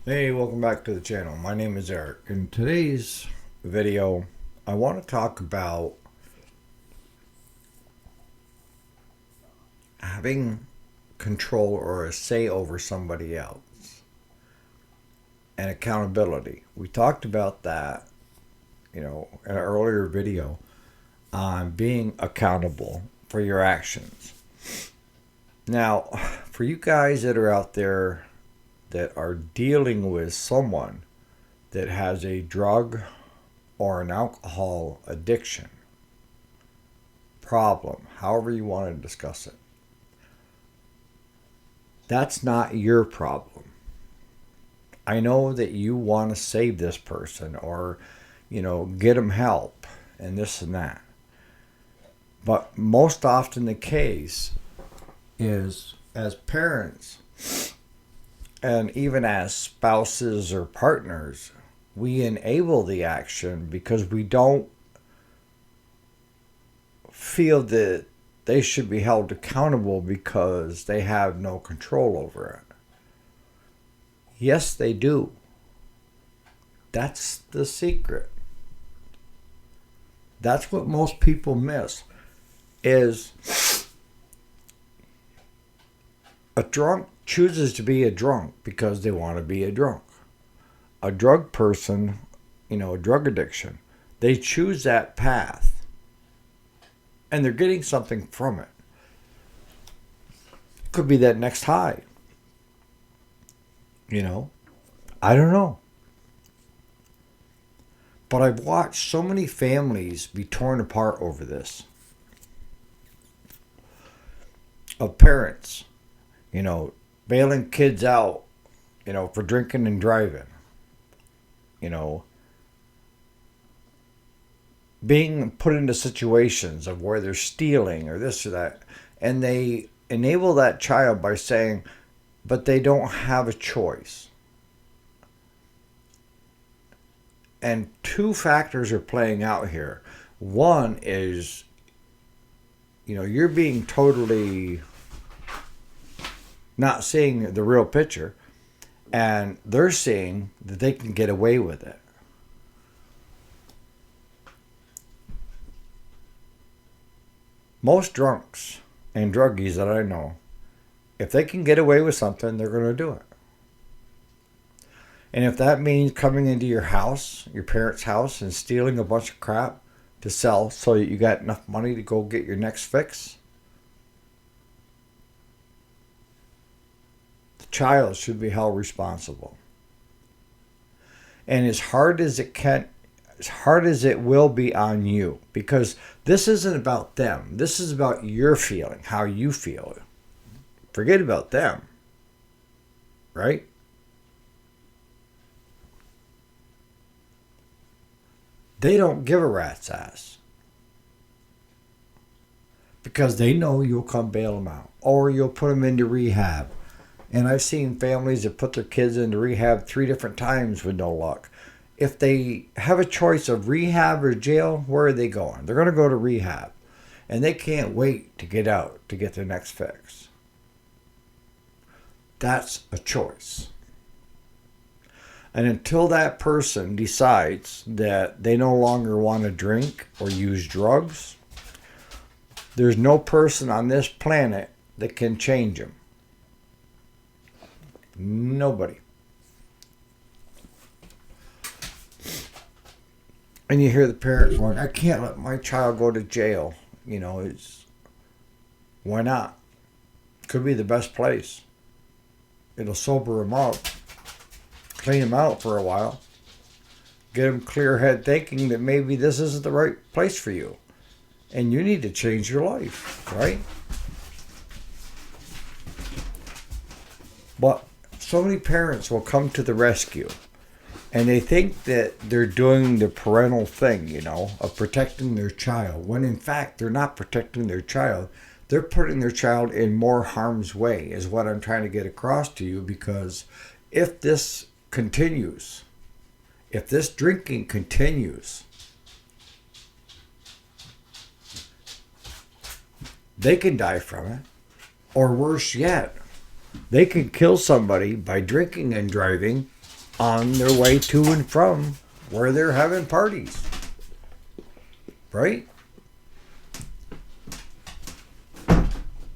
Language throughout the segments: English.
Hey, welcome back to the channel. My name is Eric. In today's video, I want to talk about having control or a say over somebody else and accountability. We talked about that, in an earlier video on being accountable for your actions. Now, for you guys that are out there that are dealing with someone that has a drug or an alcohol addiction, problem, however you want to discuss it, that's not your problem. I know that you want to save this person or, get them help and this and that. But most often the case is as parents and even as spouses or partners, we enable the action because we don't feel that they should be held accountable because they have no control over it. Yes, they do. That's the secret. That's what most people miss is a drunk chooses to be a drunk because they want to be a drunk. A drug person, a drug addiction, they choose that path and they're getting something from it. Could be that next high. I don't know. But I've watched so many families be torn apart over this. Of parents, bailing kids out, for drinking and driving. Being put into situations of where they're stealing or this or that. And they enable that child by saying, but they don't have a choice. And two factors are playing out here. One is, you're being totally not seeing the real picture, and they're seeing that they can get away with it. Most drunks and druggies that I know, if they can get away with something, they're going to do it. And if that means coming into your house, your parents' house, and stealing a bunch of crap to sell so that you got enough money to go get your next fix, the child should be held responsible. And as hard as it will be on you, because this isn't about them. This is about your feeling, how you feel. Forget about them, right? They don't give a rat's ass because they know you'll come bail them out or you'll put them into rehab. And I've seen families that put their kids into rehab 3 different times with no luck. If they have a choice of rehab or jail, where are they going? They're going to go to rehab. And they can't wait to get out to get their next fix. That's a choice. And until that person decides that they no longer want to drink or use drugs, there's no person on this planet that can change them. Nobody. And you hear the parent going, I can't let my child go to jail. Why not? Could be the best place. It'll sober them up, clean them out for a while, get them clear head thinking that maybe this isn't the right place for you. And you need to change your life, right? But so many parents will come to the rescue and they think that they're doing the parental thing, of protecting their child, when in fact they're not protecting their child. They're putting their child in more harm's way, is what I'm trying to get across to you, because if this continues, if this drinking continues, they can die from it. Or worse yet, they can kill somebody by drinking and driving on their way to and from where they're having parties. Right?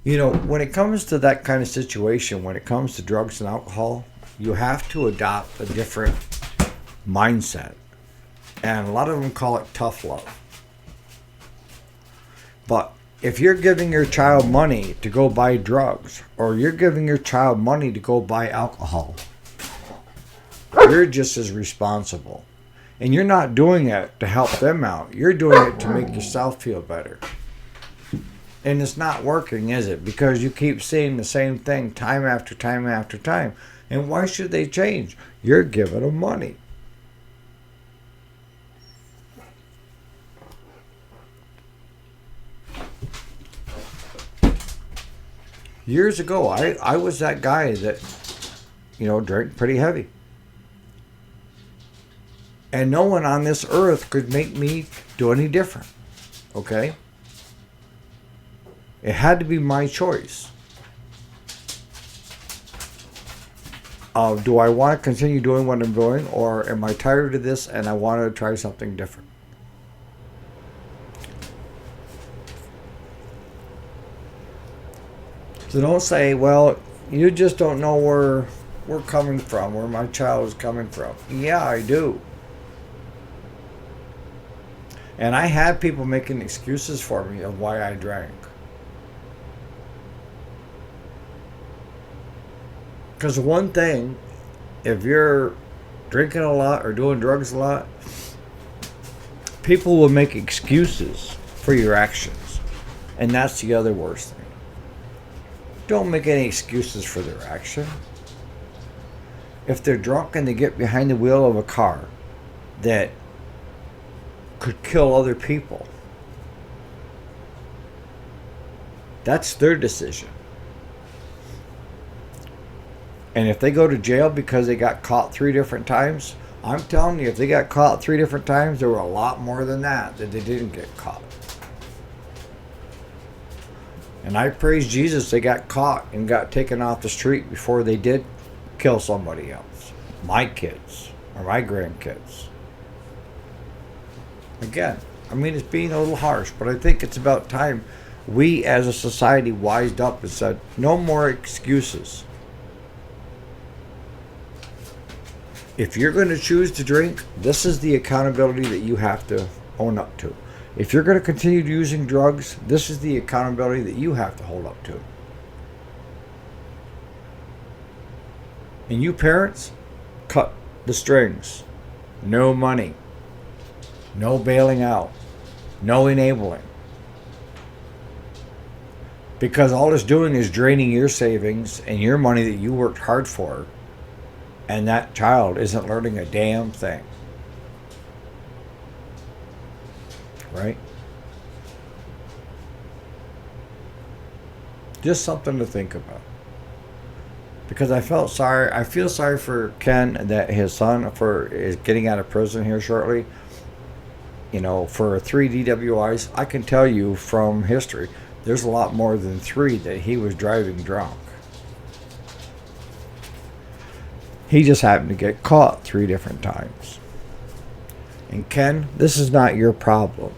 You know, when it comes to that kind of situation, when it comes to drugs and alcohol, you have to adopt a different mindset. And a lot of them call it tough love. But if you're giving your child money to go buy drugs, or you're giving your child money to go buy alcohol, you're just as responsible. And you're not doing it to help them out. You're doing it to make yourself feel better. And it's not working, is it? Because you keep seeing the same thing time after time after time. And why should they change? You're giving them money. Years ago, I was that guy that, drank pretty heavy. And no one on this earth could make me do any different. Okay? It had to be my choice. Do I want to continue doing what I'm doing, or am I tired of this and I want to try something different? So don't say, well, you just don't know where we're coming from, where my child is coming from. Yeah, I do. And I had people making excuses for me of why I drank. Because one thing, if you're drinking a lot or doing drugs a lot, people will make excuses for your actions. And that's the other worst thing. Don't make any excuses for their action. If they're drunk and they get behind the wheel of a car that could kill other people, that's their decision. And if they go to jail because they got caught 3 different times, I'm telling you, if they got caught 3 different times, there were a lot more than that they didn't get caught. And I praise Jesus they got caught and got taken off the street before they did kill somebody else. My kids or my grandkids. Again, I mean, it's being a little harsh, but I think it's about time we as a society wised up and said, no more excuses. If you're going to choose to drink, this is the accountability that you have to own up to. If you're going to continue using drugs, this is the accountability that you have to hold up to. And you parents, cut the strings. No money. No bailing out. No enabling. Because all it's doing is draining your savings and your money that you worked hard for. And that child isn't learning a damn thing. Right? Just something to think about. Because I feel sorry for Ken that his son is getting out of prison here shortly. For 3 DWIs. I can tell you from history, there's a lot more than 3 that he was driving drunk. He just happened to get caught 3 different times. And Ken, this is not your problem.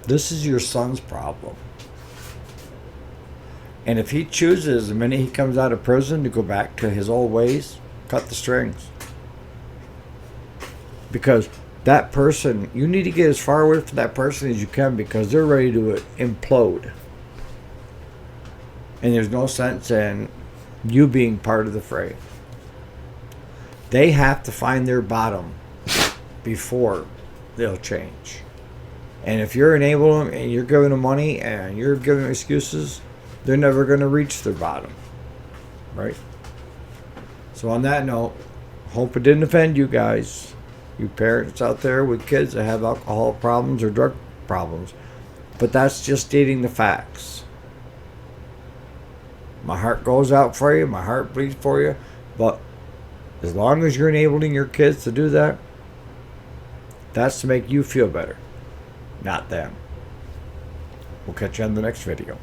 This is your son's problem. And if he chooses, the minute he comes out of prison, to go back to his old ways, cut the strings. Because that person, you need to get as far away from that person as you can, because they're ready to implode. And there's no sense in you being part of the fray. They have to find their bottom before they'll change. And if you're enabling them and you're giving them money and you're giving them excuses, they're never going to reach their bottom. Right? So on that note, hope it didn't offend you guys. You parents out there with kids that have alcohol problems or drug problems. But that's just stating the facts. My heart goes out for you. My heart bleeds for you. But as long as you're enabling your kids to do that, that's to make you feel better, not them. We'll catch you on the next video.